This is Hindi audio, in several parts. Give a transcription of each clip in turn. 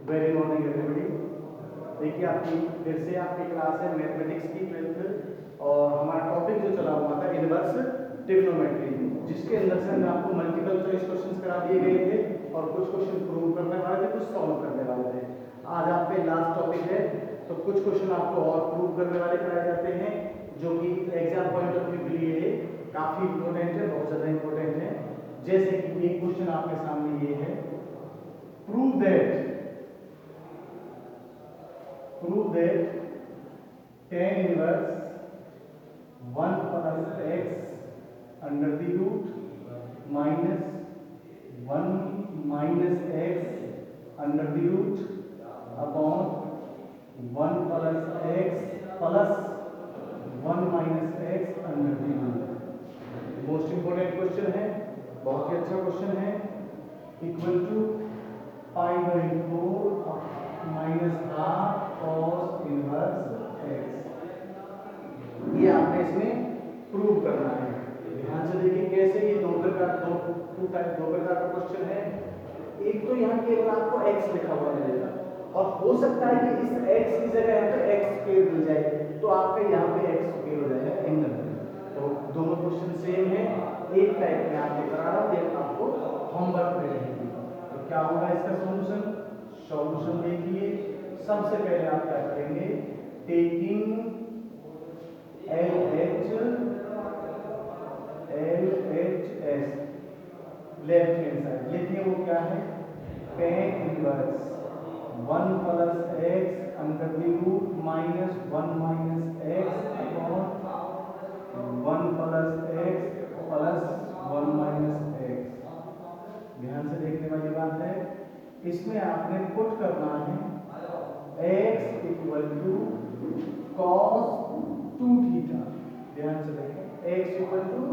Very morning everybody. देखिए आपकी फिर से आपकी क्लास है मैथमेटिक्स की 12th और हमारा टॉपिक जो चला हुआ था इनवर्स ट्रिग्नोमेट्री, जिसके अंदर से हमने आपको मल्टीपल चॉइस क्वेश्चंस करा दिए गए थे और कुछ क्वेश्चन प्रूव करने वाले थे, कुछ सॉल्व करने वाले थे। आज आप पे लास्ट टॉपिक है तो कुछ क्वेश्चन आपको और प्रूव करने वाले कराए जाते हैं जो कि एग्जाम पॉइंट ऑफ व्यू के लिए काफी इंपॉर्टेंट है, बहुत ज्यादा इंपॉर्टेंट है। जैसे कि एक क्वेश्चन आपके सामने ये है, prove that tan inverse 1 plus x under the root minus 1 minus x under the root upon 1 plus x plus 1 minus x under the root। Most important question है, बहुत ही अच्छा क्वेश्चन है। Equal to pi by 4 minus half cos inverse x। ये आपने इसमें प्रूव करना है। ध्यान से देखिए कैसे ये दो प्रकार का क्वेश्चन है। एक तो यहाँ केवल आपको x लिखा हुआ मिलेगा और हो सकता है कि इस x की जगह यहाँ पे x स्क्वायर मिल जाए, तो आपके यहाँ पे x स्क्वायर हो जाएगा एंगल में। तो दोनों क्वेश्चन सेम है, एक टाइप में आपको करा रहा हूँ, ये आपको होमवर्क में रहेगी। तो क्या होगा इसका सॉल्यूशन? सॉल्यूशन देखिए, सबसे पहले आप क्या करेंगे, taking LHS left hand side लिखिए, वो क्या है, tan inverse 1 plus x under the root minus 1 minus x upon 1 plus x plus 1 minus x। ध्यान से देखने वाली बात है, इसमें आपने पुट करना है x equal to cos 2 theta. ध्यान से देखें, x equal to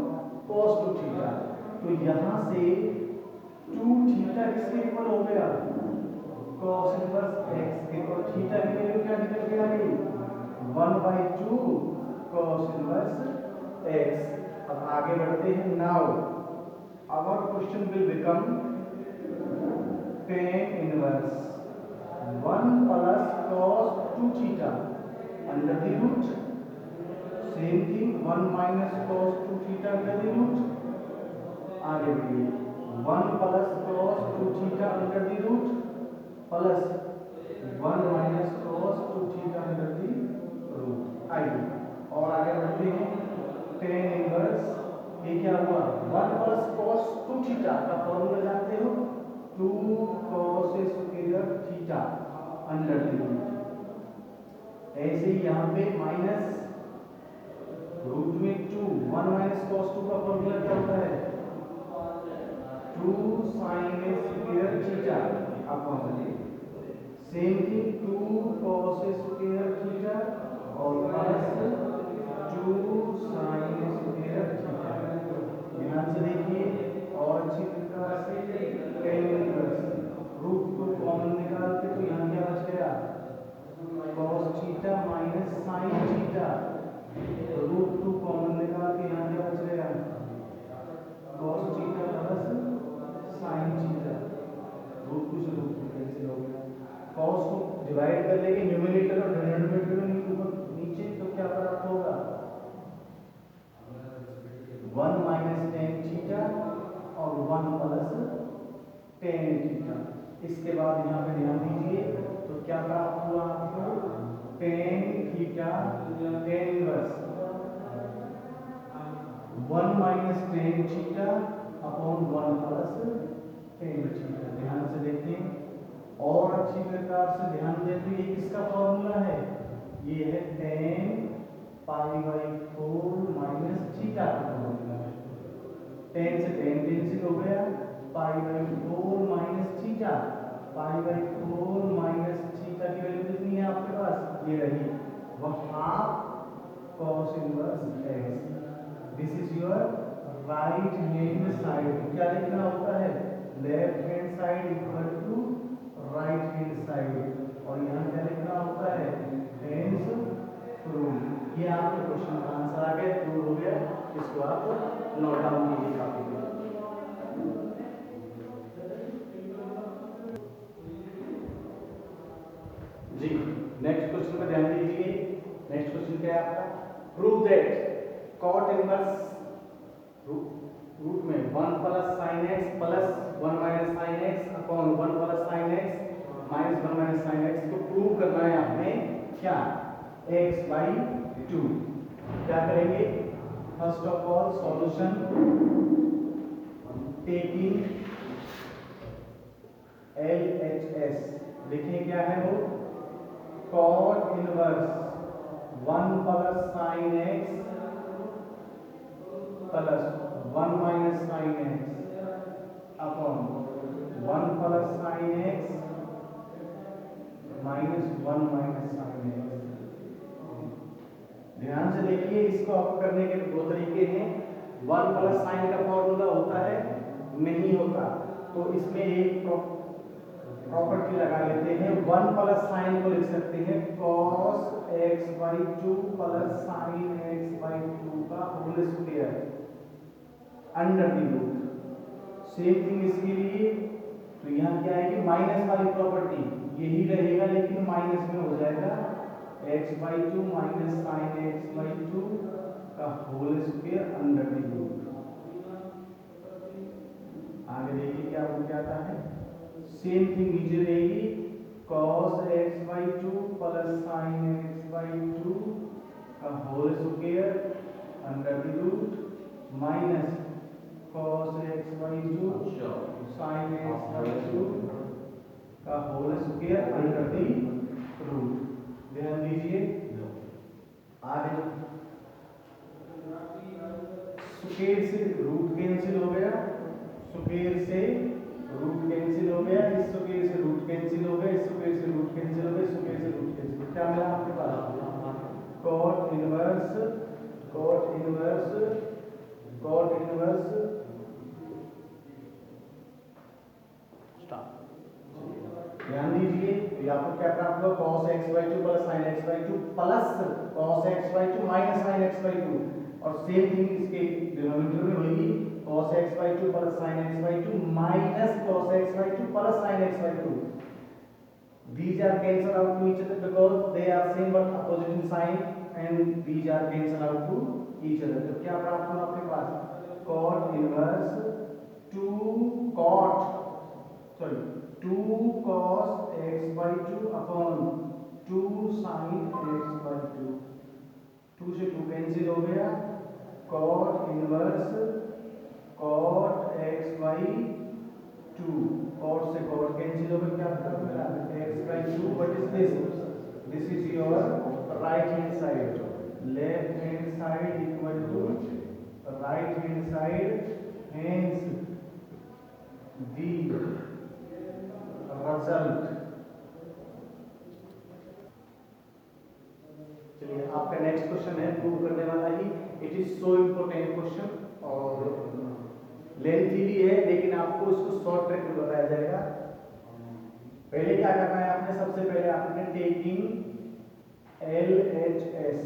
cos 2 theta. तो यहां से 2 थीटा किसके इक्वल हो गया, cos इनवर्स x के, और थीटा की वैल्यू क्या निकल के आ गई, 1/2 cos इनवर्स x। अब आगे बढ़ते हैं। Now our question will become tan inverse 1 plus cos 2 theta under the root, same thing 1 minus cos 2 theta under the root. आगे बढ़िए, 1 plus cos 2 theta under the root plus 1 minus cos 2 theta under the root. आइए और आगे बढ़ते हैं। tan इनवर्स, ये क्या हुआ, 1 प्लस cos 2 थीटा का फॉर्मूला जानते हो, 2 cos square theta under the root. ऐसे ही यहाँ पे माइनस रूट में 2, 1 माइनस cos 2 का फॉर्मूला क्या होता है, 2 sin square theta upon, same thing 2 cos square theta और प्लस 2 sin स्क्वायर थीटा। ध्यान से देखिए और अच्छी प्रकार से tan इनवर्स रूट को कॉमन निकालते तो यहाँ क्या बच गया, cos theta minus sin theta, root 2 common निकाल के यहाँ क्या बच गया, cos theta plus sin theta. Root 2 से रूट 2 कैंसिल हो गया। cos को डिवाइड कर लेंगे न्यूमरेटर और डिनोमिनेटर में नीचे, तो क्या प्राप्त होगा, 1 माइनस tan थीटा और 1 प्लस tan थीटा। इसके बाद यहाँ पे ध्यान दीजिए, तो क्या प्राप्त हुआ आपको, tan theta tan inverse 1 minus tan theta upon 1 plus tan theta. ध्यान से देखें और अच्छी प्रकार से ध्यान दें, तो ये किसका फॉर्मूला है, ये है tan pi by 4 minus theta का फॉर्मूला है। tan से tan कैंसिल हो गया, pi by 4 minus theta, pi by 4 minus theta की वैल्यू कितनी है आपके पास, ये रही, वह half cos inverse x। This is your right hand side. क्या लिखना होता है, left hand side equal to right hand side, और यहाँ क्या लिखना होता है, हेंस प्रूव। ये आपके क्वेश्चन का आंसर आ गया, प्रूव हो गया। इसको आप नोट डाउन कीजिए काफी। जी नेक्स्ट क्वेश्चन पर ध्यान दीजिए। नेक्स्ट क्वेश्चन क्या है आपका, prove that cot inverse root में 1 plus sine x plus 1 minus sine x upon 1 plus sine x minus 1 minus sine x को प्रूव करना है हमें क्या, एक्स बाई 2। क्या करेंगे, first of all solution taking LHS देखिए क्या है वो, cot inverse 1 plus sine x plus 1 minus sine x upon 1 plus sine x minus 1 minus sine x. ध्यान से देखिए, इसको आपको करने के दो तरीके हैं। 1 प्लस साइन का फॉर्मूला होता है, नहीं होता, तो इसमें एक प्रॉपर्टी लगा लेते हैं। 1 प्लस साइन को लिख सकते हैं cos x by 2 plus sine x by 2 का whole square under the root. Same thing इसके लिए, तो यहाँ क्या आएगी, माइनस वाली प्रॉपर्टी यही रहेगा लेकिन माइनस में हो जाएगा, x by 2 minus sine x by 2 का whole square under the root. आगे देखिए क्या हो जाता है, सेम थिंग नीचे रहेगी, cos x by 2 plus sine x by 2 का whole square under the root minus cos x by 2 sine x by 2 का whole square under the root. ध्यान दीजिए, आगे स्क्वायर से रूट कैंसिल हो गया, स्क्वायर से रूट कैंसिल हो गया, इस स्क्वायर से रूट कैंसिल हो गया, इस स्क्वायर से रूट कैंसिल हो गया, इस स्क्वायर से रूट कैंसिल। क्या मिला आपके पास, cot inverse cot inverse cot inverse ध्यान दीजिए, ये आपको क्या प्राप्त हुआ, cos x by 2 plus sin x by 2 plus cos x by 2 minus sin x by 2, और सेम थिंग इसके डिनोमिनेटर में होगी, cos x by 2 plus sin x by 2 minus cos x by 2 plus sin x by 2। These are cancelled out to each other because they are same but opposite in sign, and these are cancelled out to each other। तो क्या प्राप्त हुआ आपके पास, cot inverse 2 cos x by 2 upon 2 sin x by 2, 2 से 2 कैंसिल हो गया, cot inverse cot x by 2, cot से cot कैंसिल हो गया, क्या बचा x by 2, what is this, this is your right hand side, left hand side equal to right hand side, hence the result. चलिए आपका नेक्स्ट क्वेश्चन है, प्रूव करने वाला ही, it is so important question और लेंथी भी है, लेकिन आपको इसको शॉर्ट ट्रिक में बताया जाएगा। पहले क्या करना है आपने, सबसे पहले आपने टेकिंग LHS,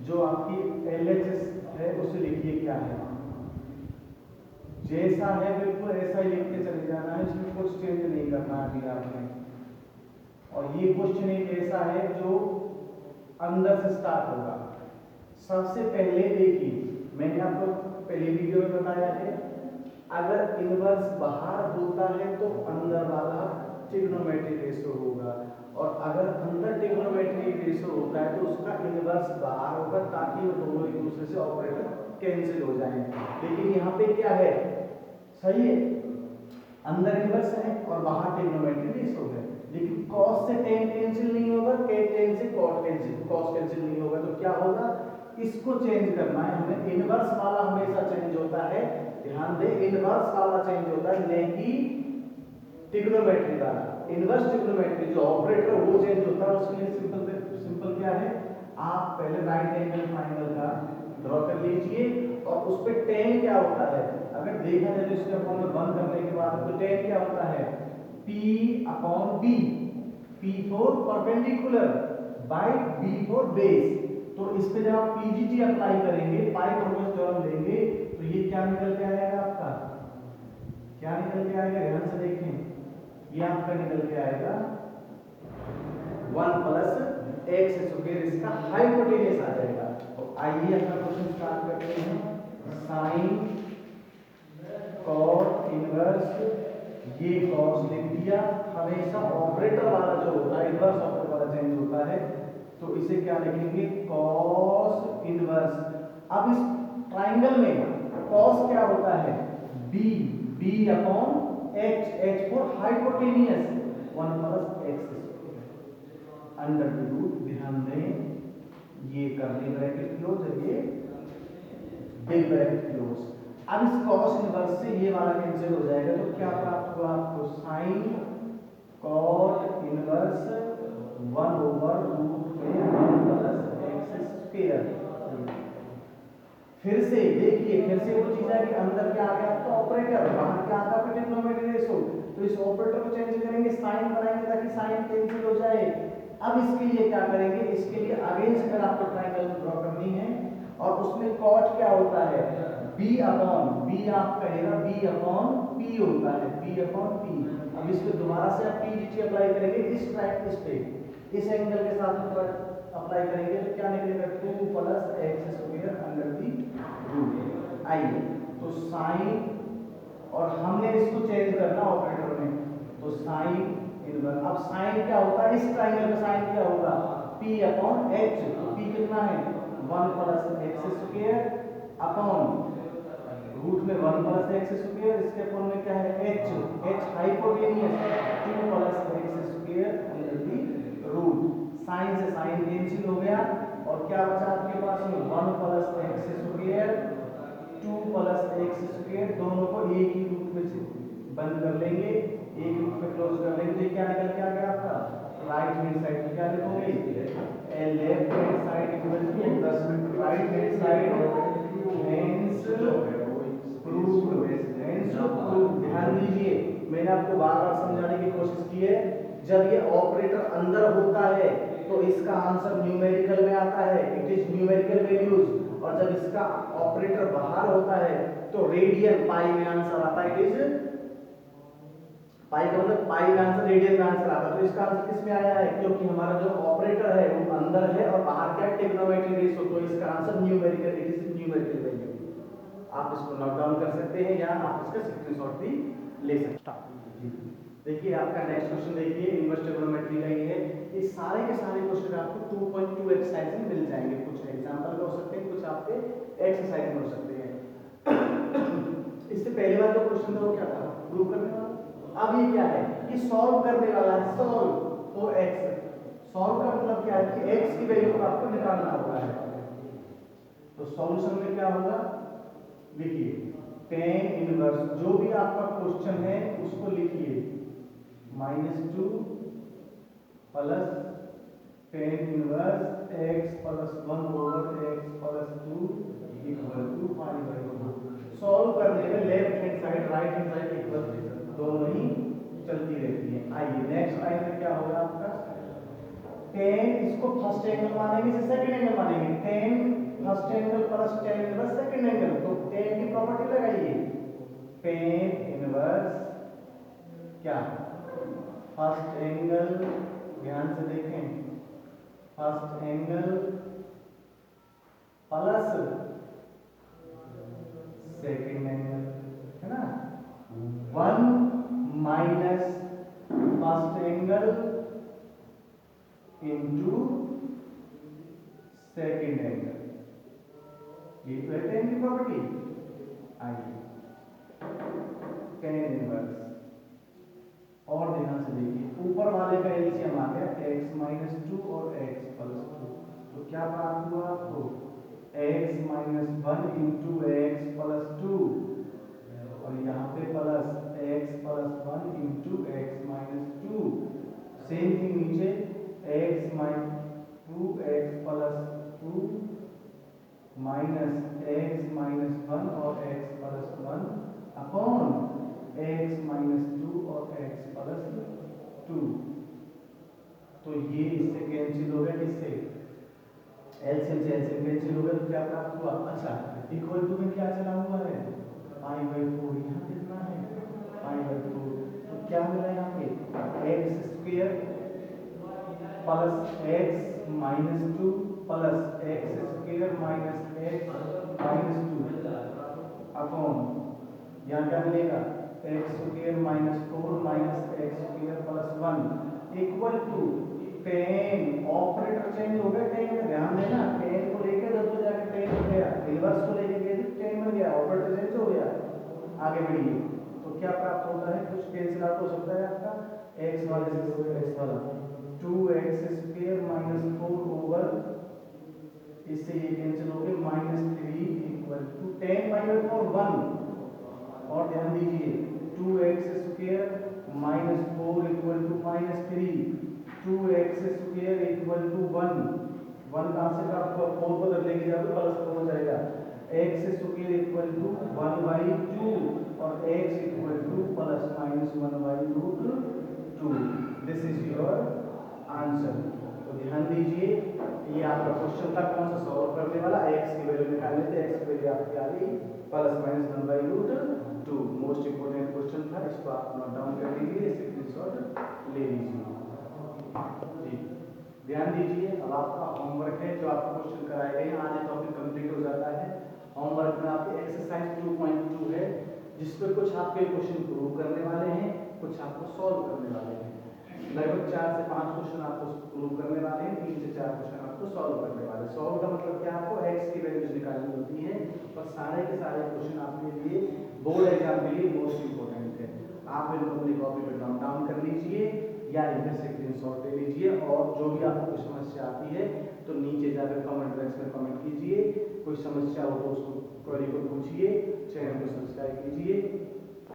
जो आपकी LHS है उसे लिखिए क्या है, जैसा है बिल्कुल ऐसा ही लिख के चले जाना है, इसमें कुछ चेंज नहीं करना है अभी आपने। और ये क्वेश्चन एक ऐसा है जो अंदर से स्टार्ट होगा। सबसे पहले देखिए, मैंने आपको पहले वीडियो में बताया है, अगर इनवर्स बाहर होता है तो अंदर वाला ट्रिग्नोमेट्रिक रेशो होगा, और अगर अंदर ट्रिग्नोमेट्रिक रेशो होता है तो उसका इनवर्स बाहर होगा, ताकि वो दोनों एक दूसरे से ऑपरेटर कैंसिल हो जाएं। लेकिन यहाँ पे क्या है, सही है, अंदर इनवर्स है और बाहर ट्रिग्नोमेट्रिक रेशो है, लेकिन cos से tan कैंसिल नहीं होगा, tan से cos कैंसिल नहीं होगा, तो क्या होगा, इसको चेंज करना है हमें। इनवर्स वाला हमेशा चेंज होता है, ध्यान दे, इनवर्स वाला चेंज होता है, नहीं कि ट्रिग्नोमेट्री वाला। इनवर्स ट्रिग्नोमेट्री जो ऑपरेटर वो चेंज होता है, उसके लिए सिंपल क्या है, आप पहले राइट एंगल ट्रायंगल का ड्रॉ कर लीजिए, और उस पे tan क्या होता है, अगर देखा जाए तो इसके अपॉन में बंद करने के बाद तो tan क्या होता है, P upon B, P for perpendicular by B for base. तो इस पे जब आप PGT अप्लाई करेंगे, पाइथागोरस थ्योरम लेंगे, तो ये क्या निकल के आएगा आपका, क्या निकल के आएगा, ध्यान से देखें, ये आपका निकल के आएगा 1 प्लस एक्स स्क्वायर इसका हाइपोटेन्यूस आ जाएगा। तो आइए अपना क्वेश्चन स्टार्ट करते हैं। साइन कॉट इनवर्स, ये कॉस लिख दिया। हमेशा ऑपरेटर वाला जो होता है इनवर्स ऑपरेटर वाला चेंज होता है, तो इसे क्या लिखेंगे, कॉस इनवर्स। अब इस ट्राइंगल में कॉस क्या होता है, B, B upon H, H for hypotenuse, 1 plus x under root. ध्यान दें ये करली ब्रैकेट क्लोज है, ये बिग ब्रैकेट क्लोज। अब इस कॉस इनवर्स से ये वाला कैंसिल हो जाएगा, तो क्या प्राप्त हुआ आपको, sine cot inverse 1 over root में 1 प्लस एक्स स्क्वायर। फिर से देखिए, फिर से वो चीज है कि अंदर क्या आ गया आपका ऑपरेटर, बाहर क्या आता है ट्रिग्नोमेट्री रेशो, तो इस ऑपरेटर को चेंज करेंगे, साइन बनाएंगे ताकि साइन कैंसिल हो जाए। अब इसके लिए क्या करेंगे, इसके लिए अगेंस्ट अगर आपको ट्रायंगल ड्रॉ करनी है और उसमें कॉट क्या होता है, b अपॉन, b आप कहेगा b अपॉन p होता है, b अपॉन p। अब इसको दोबारा से आप p dt अप्लाई करेंगे इस ट्राइंगल, इस पे इस एंगल के साथ में अप्लाई करेंगे तो क्या निकलेगा, 2 plus x square under the root. आइए तो साइन, और हमने इसको चेंज करना ऑपरेटर में, तो साइन इनवर्स। अब साइन क्या होता है, इस ट्राइंगल का साइन क्या होगा, p अपॉन h। तो p कितना है, 1 plus x square upon root में 1 प्लस एक्स स्क्वायर, इसके अपॉन में क्या है h, h hypotenuse 2 plus x square under the root. Sine से साइन कैंसिल हो गया और क्या बचा आपके पास में, 1 plus x square 2 plus x square, दोनों को एक ही रूट में से बंद कर लेंगे, एक रूट में क्लोज कर लेंगे, तो क्या निकल के आ गया आपका, राइट हैंड साइड क्या लिखोगे, left hand side equal to right hand side hence proved, hence proved. ध्यान दीजिए मैंने आपको बार बार समझाने की कोशिश की है, जब ये ऑपरेटर अंदर होता है तो इसका आंसर न्यूमेरिकल में आता है, इट इज न्यूमेरिकल वैल्यूज, और जब इसका ऑपरेटर बाहर होता है तो रेडियन पाई में आंसर आता है, इट इज पाई का मतलब पाई में आंसर, रेडियन में आंसर आता है। तो इसका आंसर किस में आया है, क्योंकि हमारा जो ऑपरेटर है वो अंदर है और बाहर क्या ट्रिग्नोमेट्री रेशियो, तो इसका answer numerical, it is numerical value. आप इसको नोट डाउन कर सकते हैं या आप इसका स्क्रीनशॉट भी ले सकते हैं। देखिए आपका नेक्स्ट क्वेश्चन देखिए, इनवर्स ट्रिग्नोमेट्री का ही है। ये सारे के सारे क्वेश्चन आपको 2.2 एक्सरसाइज में मिल जाएंगे, कुछ एग्जांपल में हो सकते हैं, कुछ आपके एक्सरसाइज में हो सकते हैं। इससे पहले वाला जो क्वेश्चन था वो क्या था, प्रूव करने वाला। अब ये क्या है, ये सॉल्व करने वाला है, सॉल्व फॉर एक्स। सॉल्व का मतलब क्या है कि एक्स की वैल्यू को आपको निकालना होता है। तो सॉल्यूशन में क्या होगा, देखिए tan इनवर्स, जो भी आपका क्वेश्चन है उसको लिखिए, -2 plus tan inverse x plus 1 over x plus 2 equal to पाई/2। सॉल्व करने में left hand side right hand side equal दोनों ही चलती रहती है। आइए नेक्स्ट लाइन में क्या होगा आपका, tan, इसको फर्स्ट एंगल मानेंगे इसे सेकंड एंगल मानेंगे, tan first angle plus tan inverse second angle, तो tan की प्रॉपर्टी लगाइए, tan इनवर्स क्या, फर्स्ट एंगल, ध्यान से देखें, first angle plus second angle, है ना, 1 minus first angle into second angle, ये तो है tan की प्रॉपर्टी। आइए tan इनवर्स, और ध्यान से देखिए ऊपर वाले का एलसीएम आ गया x-2 और x प्लस 2, तो क्या प्राप्त हुआ आपको, x-1 इंटू एक्स प्लस 2, और यहाँ पे plus x plus 1 into x minus 2, same thing नीचे x minus 2x plus 2 minus x minus 1 और x plus 1 upon x minus 2 और x प्लस 2। तो ये इससे कैंसिल हो गया, इससे एलसीएम से एलसीएम कैंसिल हो गया, तो क्या प्राप्त हुआ, अच्छा इक्वल टू में क्या चला हुआ है, पाई/4, यहाँ कितना है पाई/4, तो क्या मिला यहाँ पे x square plus x minus two plus x square minus x minus two upon यहाँ क्या मिलेगा x square minus four minus x square plus one equal to ten. Operator change हो गया, टेन में ध्यान देना, टेन को लेके जब तो जाके टेन हो गया, इनवर्स को लेके गए तो टेन बन गया, ऑपरेटर चेंज हो गया। आगे बढ़िए तो क्या प्राप्त होता है, कुछ कैंसिल आउट हो सकता है आपका एक्स वाले से एक्स वाला two x square minus four over इससे ये कैंसिल हो गए minus three equal to ten minus four one. और ध्यान दीजिए two x square minus four equal to minus three, two x square equal to one, one कहाँ से प्राप्त हुआ फोर को इधर लेके जाओगे प्लस फोर हो जाएगा, x square equal to one by two और x equal to plus minus one by root two. This is your answer. तो ध्यान दीजिए ये आपका क्वेश्चन था कौन सा सॉल्व करने वाला, एक्स की वैल्यू निकालने थे, एक्स की वैल्यू आपकी आ गई plus minus one by root two. Most important question था, इसको आप नोट डाउन कर लीजिए, स्क्रीनशॉट ले लीजिए जी। ध्यान दीजिए अब आपका होमवर्क है जो आपको क्वेश्चन कराए गए हैं, आज टॉपिक कंप्लीट हो जाता है। होमवर्क में आपकी एक्सरसाइज 2.2 है जिस पर कुछ आपके क्वेश्चन प्रूव करने वाले हैं, कुछ आपको सॉल्व करने वाले हैं। लगभग 4 से 5 क्वेश्चन आपको प्रूव करने वाले हैं, 3 से 4 क्वेश्चन आपको सॉल्व करने वाले हैं। सॉल्व का मतलब क्या, आपको एक्स की वैल्यूज निकालनी होती है और सारे के सारे क्वेश्चन आपके लिए बोर्ड एग्जाम के लिए मोस्ट इंपोर्टेंट है। आप इनको अपनी कॉपी पर नोट डाउन कर लीजिए या इनमें से स्क्रीनशॉट ले लीजिए और जो भी आपको कोई समस्या आती है तो नीचे जाकर कमेंट बॉक्स में कमेंट कीजिए। कोई समस्या हो तो उसको क्वेरी को पूछिए, चैनल को सब्सक्राइब कीजिए।